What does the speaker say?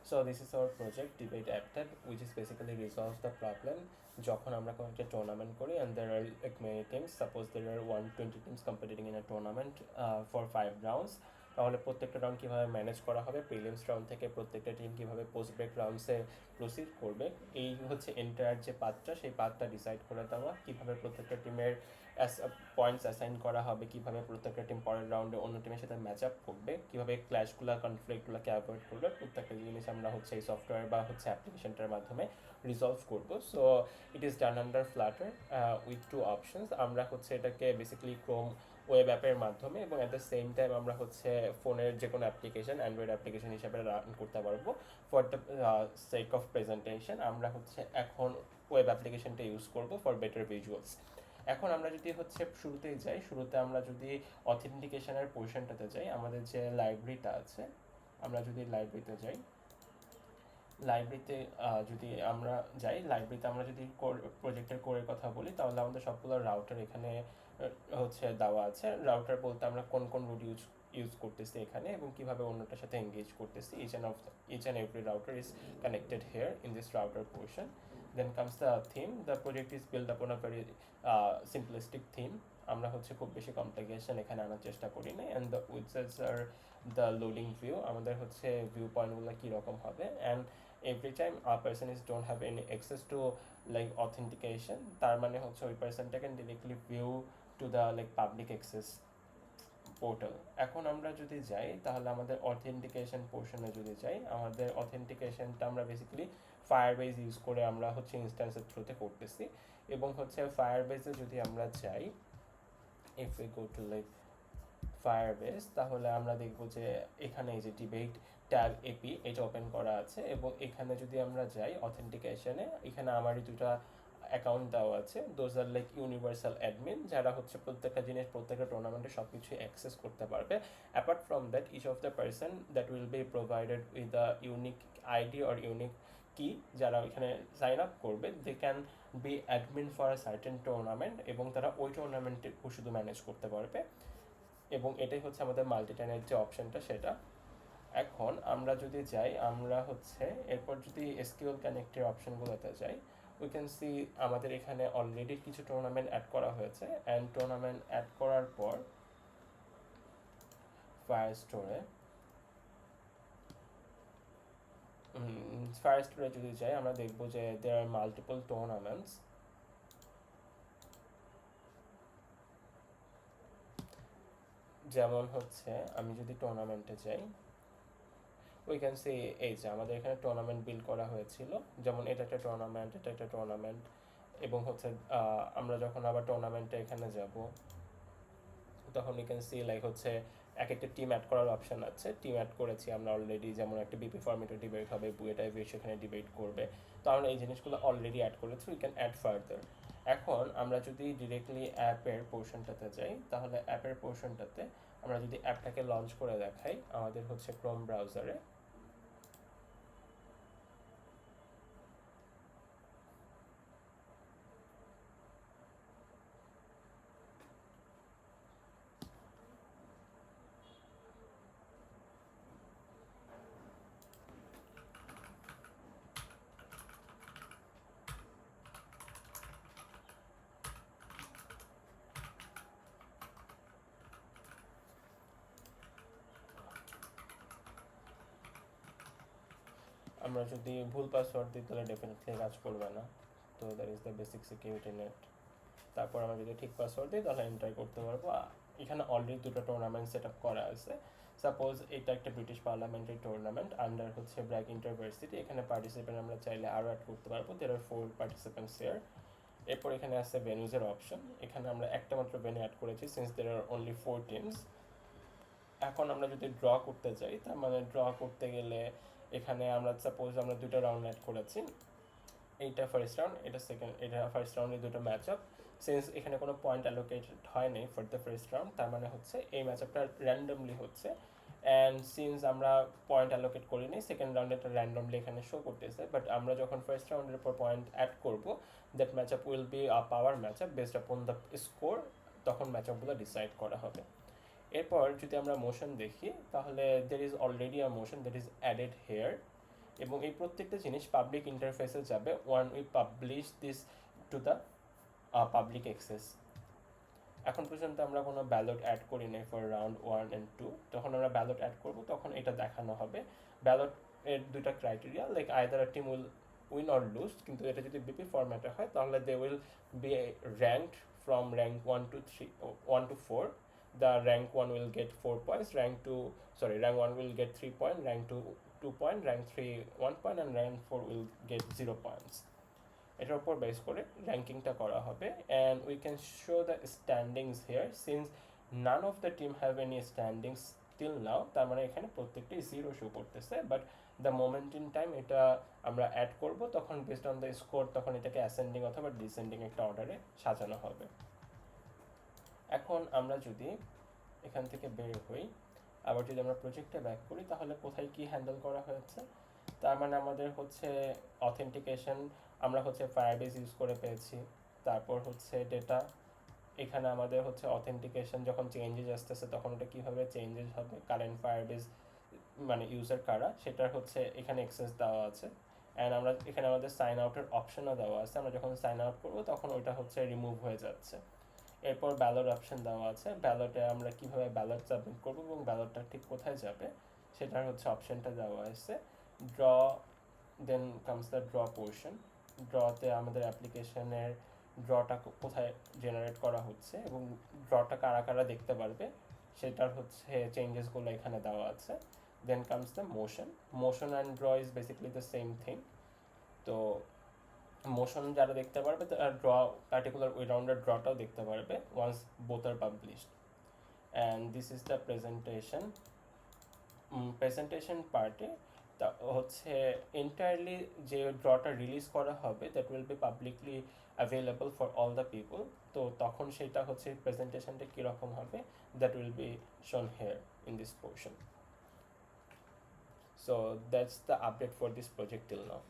So this is our project debate AppTab, which is basically resolves the problem যখন আমরা কোনো একটা tournament করি and there are like many teams, suppose there are 120 teams competing in a tournament for 5 rounds, তাহলে প্রত্যেকটা round কীভাবে manage করা হবে, প্রিলিমস রাউন্ড থেকে প্রত্যেকটা টিম কীভাবে পোস্ট ব্রেক রাউন্ডসে প্রসিড করবে, এই হচ্ছে এন্টায়ার যে পাথটা, সেই পাথটা ডিসাইড করে দেওয়া, কীভাবে প্রত্যেকটা টিমের পয়েন্টস অ্যাসাইন করা হবে, কীভাবে প্রত্যেকটা টিম পরের রাউন্ডে অন্য টিমের সাথে ম্যাচ আপ করবে, কীভাবে ক্ল্যাশগুলো কনফ্লিক্টগুলোকে অ্যাভয়েড করবে, প্রত্যেকটা জিনিস আমরা হচ্ছে এই সফটওয়্যার বা হচ্ছে অ্যাপ্লিকেশনটার মাধ্যমে রিজলভ করবো। So it is done under Flutter with two options. আমরা হচ্ছে এটাকে বেসিক্যালি ক্রোম ওয়েব অ্যাপের মাধ্যমে এবং অ্যাট দ্য সেম টাইম আমরা হচ্ছে ফোনের যে কোনো অ্যাপ্লিকেশন, অ্যান্ড্রয়েড অ্যাপ্লিকেশন হিসাবে রান করতে পারবো। For the sake of presentation আমরা হচ্ছে এখন ওয়েব অ্যাপ্লিকেশনটা ইউজ করবো ফর বেটার ভিজুয়ালস। এখন আমরা যদি হচ্ছে শুরুতেই যাই, শুরুতে আমরা যদি অথেন্টিকেশনের পোর্শনটাতে যাই, আমাদের যে লাইব্রেরিটা আছে, আমরা যদি লাইব্রেরিতে যাই, লাইব্রেরিতে যদি আমরা যাই, লাইব্রেরিতে আমরা যদি প্রজেক্টের কোরের কথা বলি, তাহলে আমাদের সবগুলো রাউটার এখানে হচ্ছে দেওয়া আছে। রাউটার বলতে আমরা কোন কোন রুট ইউজ করতেছি এখানে এবং কিভাবে অন্যটার সাথে এঙ্গেজ করতেছি। each and every router is connected here in this router portion. Then comes the theme. The project is built upon a very simplistic theme. আমরা হচ্ছে খুব বেশি কমপ্লিকেশন এখানে আনার চেষ্টা করি না। And the widgets are the loading view, আমাদের হচ্ছে ভিউ পয়েন্টগুলো কীরকম হবে, and every time a person is don't have any access to like authentication, তার মানে হচ্ছে ওই পার্সনটা can directly view to the like public access portal. এখন আমরা যদি যাই, তাহলে আমাদের অথেন্টিকেশন পোর্শনে যদি যাই, আমাদের অথেন্টিকেশনটা আমরা বেসিক্যালি ফায়ারবেস ইউজ করে আমরা হচ্ছে ইনস্ট্যান্সের থ্রুতে করতেছি। এবং হচ্ছে ফায়ারবেসে যদি আমরা যাই, if we go to like Firebase, তাহলে আমরা দেখব যে এখানে এই যে ডিবেট ট্যাগ এপি এটা ওপেন করা আছে এবং এখানে যদি আমরা যাই অথেন্টিকেশনে, এখানে আমারই দুটা অ্যাকাউন্ট দেওয়া আছে। Those are like universal admin, যারা হচ্ছে প্রত্যেকটা জিনিস প্রত্যেকটা টুর্নামেন্টে সব কিছু অ্যাক্সেস করতে পারবে। Apart from that, each of the person that will be provided with a unique ID or unique key, যারা এখানে সাইন আপ করবে, they can be admin for a certain tournament এবং তারা ওই টুর্নামেন্টে শুধু ম্যানেজ করতে পারবে। এবং এটাই হচ্ছে আমাদের মাল্টিটেনের যে অপশনটা সেটা। এখন আমরা যদি যাই, আমরা হচ্ছে এরপর যদি এসকিউএল কানেক্টের অপশনগুলোতে যাই, উই ক্যান সি আমাদের এখানে অলরেডি কিছু টুর্নামেন্ট অ্যাড করা হয়েছে। অ্যান্ড টুর্নামেন্ট অ্যাড করার পর ফায়ার স্টোরে যদি যাই, আমরা দেখবো যে দেয়ার আর মাল্টিপল টুর্নামেন্টস। যেমন হচ্ছে আমি যদি টুর্নামেন্টে যাই, উই ক্যান সি এই যে আমাদের এখানে টুর্নামেন্ট বিল্ড করা হয়েছিল, যেমন এটা একটা টুর্নামেন্ট, এটা একটা টুর্নামেন্ট। এবং হচ্ছে আমরা যখন আবার টুর্নামেন্টে এখানে যাব, তখন উই ক্যান সি লাইক হচ্ছে এক একটা টিম অ্যাড করার অপশান আছে। টিম অ্যাড করেছি আমরা অলরেডি, যেমন একটা বিপি ফর্মেটে ডিবেট হবে, বুয়েটা সেখানে ডিবেট করবে। তো আমরা এই জিনিসগুলো অলরেডি অ্যাড করেছি, উই ক্যান অ্যাড ফার্দার। এখন আমরা যদি ডিরেক্টলি অ্যাপের পোর্শনটাতে যাই, তাহলে অ্যাপের পোর্শনটাতে আমরা যদি অ্যাপটাকে লঞ্চ করে দেখাই আমাদের হচ্ছে ক্রোম ব্রাউজারে, আমরা যদি ভুল পাসওয়ার্ড দিই তাহলে ডেফিনেটলি কাজ করবে না। তো that is the basic security net. তারপর আমরা যদি ঠিক পাসওয়ার্ড দিই তাহলে এন্টার করতে পারবো। এখানে অলরেডি দুটো টুর্নামেন্ট সেট আপ করা আছে। সাপোজ এটা একটা ব্রিটিশ পার্লামেন্টের টুর্নামেন্ট আন্ডার হচ্ছে ব্র্যাক ইউনিভার্সিটি। এখানে পার্টিসিপেন্ট আমরা চাইলে আরও অ্যাড করতে পারবো। দেয়ার আর 4 পার্টিসিপেন্টস হিয়ার। এরপর এখানে আছে ভেন্যুজের অপশন। এখানে আমরা একটা মাত্র ভেন্যু অ্যাড করেছি সিন্স দেয়ার আর অনলি 4 টিমস। এখন আমরা যদি ড্র করতে যাই, তার মানে ড্র করতে গেলে এখানে আমরা সাপোজ আমরা দুটো রাউন্ড অ্যাড করেছি, এইটা ফার্স্ট রাউন্ড, এটা সেকেন্ড, এটা ফার্স্ট রাউন্ডে দুটো ম্যাচ আপ। সিন্স এখানে কোনো পয়েন্ট অ্যালোকেটেড হয় নাই ফর দ্য ফার্স্ট রাউন্ড, তার মানে হচ্ছে এই ম্যাচ আপটা র্যান্ডমলি হচ্ছে। অ্যান্ড সিন্স আমরা পয়েন্ট অ্যালোকেট করিনি, সেকেন্ড রাউন্ডে এটা র্যান্ডমলি এখানে শো করতেছে। বাট আমরা যখন ফার্স্ট রাউন্ডের উপর পয়েন্ট অ্যাড করবো, that match up will be a power match up based upon the score, তখন ম্যাচ আপগুলো ডিসাইড করা হবে। এরপর যদি আমরা মোশন দেখি, তাহলে there is already a motion that is added here. এবং এই প্রত্যেকটা জিনিস পাবলিক ইন্টারফেসে যাবে when we publish this to the public access. এখন পর্যন্ত আমরা কোনো ব্যালট অ্যাড করি নাই ফর রাউন্ড 1 and 2, যখন আমরা ব্যালট অ্যাড করব তখন এটা দেখানো হবে। ব্যালট এর দুইটা criteria, like either a team will win or lose, কিন্তু এটা যদি বিপি ফরম্যাটে হয় তাহলে they will be ranked from rank 1 to 4. The rank 1 will get 4 points, rank 1 will get 3 points, rank 2 2 points, rank 3 1 point, and rank 4 will get 0 points. এটার উপর base করে র্যাঙ্কিংটা করা হবে। And we can show the standings here since none of the team have any standings till now, তার মানে এখানে প্রত্যেকটাই 0 শো করতেছে। But the moment in time এটা আমরা অ্যাড করব তখন বেসড অন দ্য স্কোর তখন এটাকে অ্যাসেন্ডিং অথবা ডিসেন্ডিং একটা অর্ডারে সাজানো হবে। এখন আমরা যদি এখান থেকে বের হই, আবার যদি আমরা প্রজেক্টে ব্যাক করি তাহলে কোথায় কি হ্যান্ডেল করা হয়েছে, তার মানে আমাদের হচ্ছে অথেন্টিকেশন আমরা হচ্ছে ফায়ারবেস ইউজ করে পেয়েছি। তারপর হচ্ছে ডেটা, এখানে আমাদের হচ্ছে অথেন্টিকেশন যখন চেঞ্জেস আসতেছে তখন ওটা কীভাবে চেঞ্জেস হবে, কারেন্ট ফায়ারবেস মানে ইউজার কারা সেটার হচ্ছে এখানে অ্যাক্সেস দেওয়া আছে। অ্যান্ড আমরা এখানে আমাদের সাইন আউটের অপশনও দেওয়া আছে, আমরা যখন সাইন আউট করবো তখন ওইটা হচ্ছে রিমুভ হয়ে যাচ্ছে। এরপর ব্যালট অপশন দেওয়া আছে, ব্যালটে আমরা কীভাবে ব্যালট সাবমিট করবো এবং ব্যালটটা ঠিক কোথায় যাবে সেটার হচ্ছে অপশনটা দেওয়া আছে। Draw, then comes the draw portion. ড্রতে আমাদের অ্যাপ্লিকেশনের ড্রটা কোথায় জেনারেট করা হচ্ছে এবং ড্রটা কারা কারা দেখতে পারবে সেটার হচ্ছে চেঞ্জেসগুলো এখানে দেওয়া আছে। Then comes the motion and draw is basically the same thing. তো মোশন যারা দেখতে পারবে তারা ড্র পার্টিকুলার ওই রাউন্ডের ড্রটাও দেখতে পারবে once both are published. And this is the presentation পার্টে তা হচ্ছে এন্টায়ারলি যে ড্রটা রিলিজ করা হবে that will be publicly available for all the people. তো তখন সেটা হচ্ছে প্রেজেন্টেশনটা কীরকম হবে that will be shown here in this portion. So that's the update for this project till now.